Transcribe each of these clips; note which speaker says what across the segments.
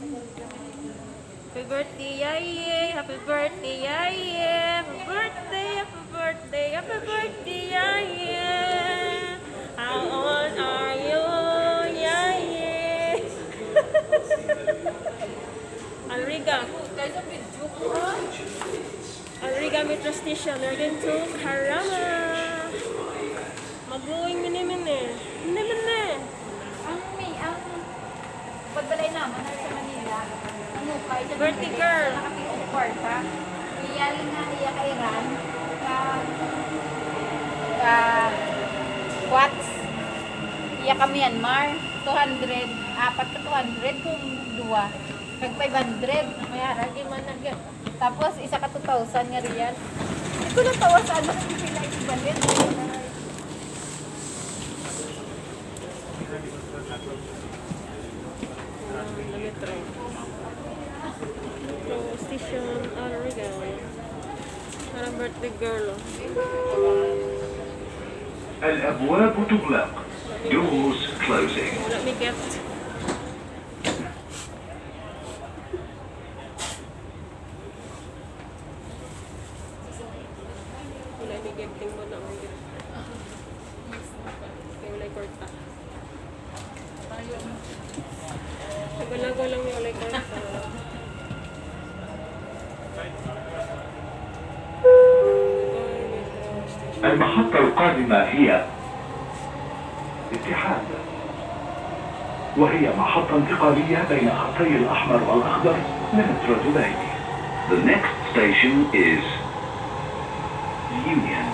Speaker 1: Happy birthday, Yaye! Happy birthday, Yaye! Happy birthday, happy birthday, happy birthday, Yaye! How old are you, Yaye? Alriga. Alriga metro station. We're going to Karama. Mag-going mini-mini. Mini-mini.
Speaker 2: Ang pagbalay naman sa Manila, ano kay sa
Speaker 1: Birthday girl.
Speaker 2: nakapit kwarta. Iyalin na iya kay Iran ka watts iya ka Myanmar 200 apat ka 200 kung duwa kag 500 may haragi man na tapos isa ka 2,000 nga riyan. Hindi ko natawa sa ano kung sila ibalit.
Speaker 1: Metro. Metro station, Alriga. Parang birthday girl.
Speaker 3: الأبواب تغلق. Doors closing.
Speaker 1: Let me get. Wala may gifting mo na may gift. Kaya wala korta. Nagalago lang yung wala korta.
Speaker 3: المحطة القادمة هي اتحاد، وهي محطة انتقالية بين خطي الأحمر والأخضر لمترو دبي. The next station is Union.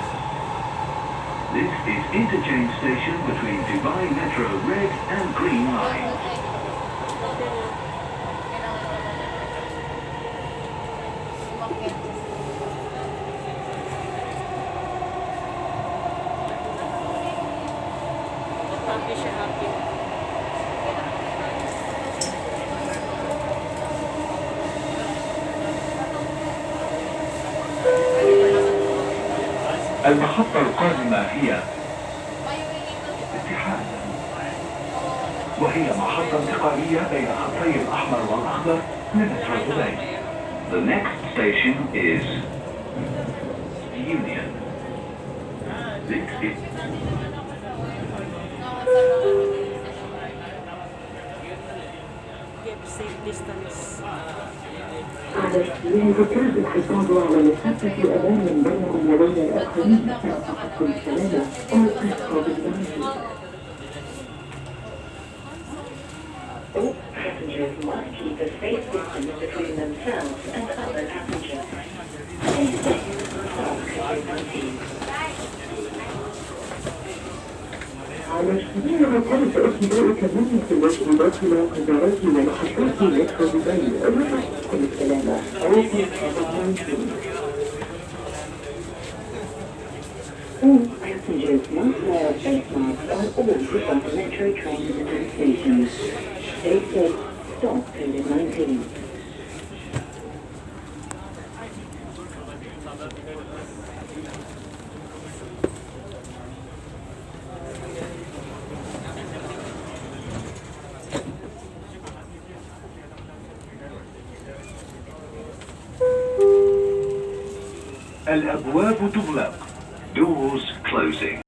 Speaker 3: This is interchange station between Dubai Metro Red and Green Line.
Speaker 1: Happy siya, happy.
Speaker 3: المحطة القادمة هي اتحاد، وهي محطة انتقالية بين خطي الأحمر والأخضر لمترو دبي. The next station is Union. This is
Speaker 1: Keep safe distance.
Speaker 4: للركاب الحفاظ على مسافة أمان بينهم وبين الآخرين كافة السلامة والأسرى بالمنزل. All passengers must keep a safe distance between themselves and other passengers. Please stay in the COVID-19. على سبيل المثال فإصدار كمية المشروبات والغازات والحشوات مترو دبي الرفق بالسلامة أو في COVID-19. All passengers must wear face masks on all different metro trains and stations. Stay safe, stop COVID-19.
Speaker 3: الأبواب تغلق. Doors closing.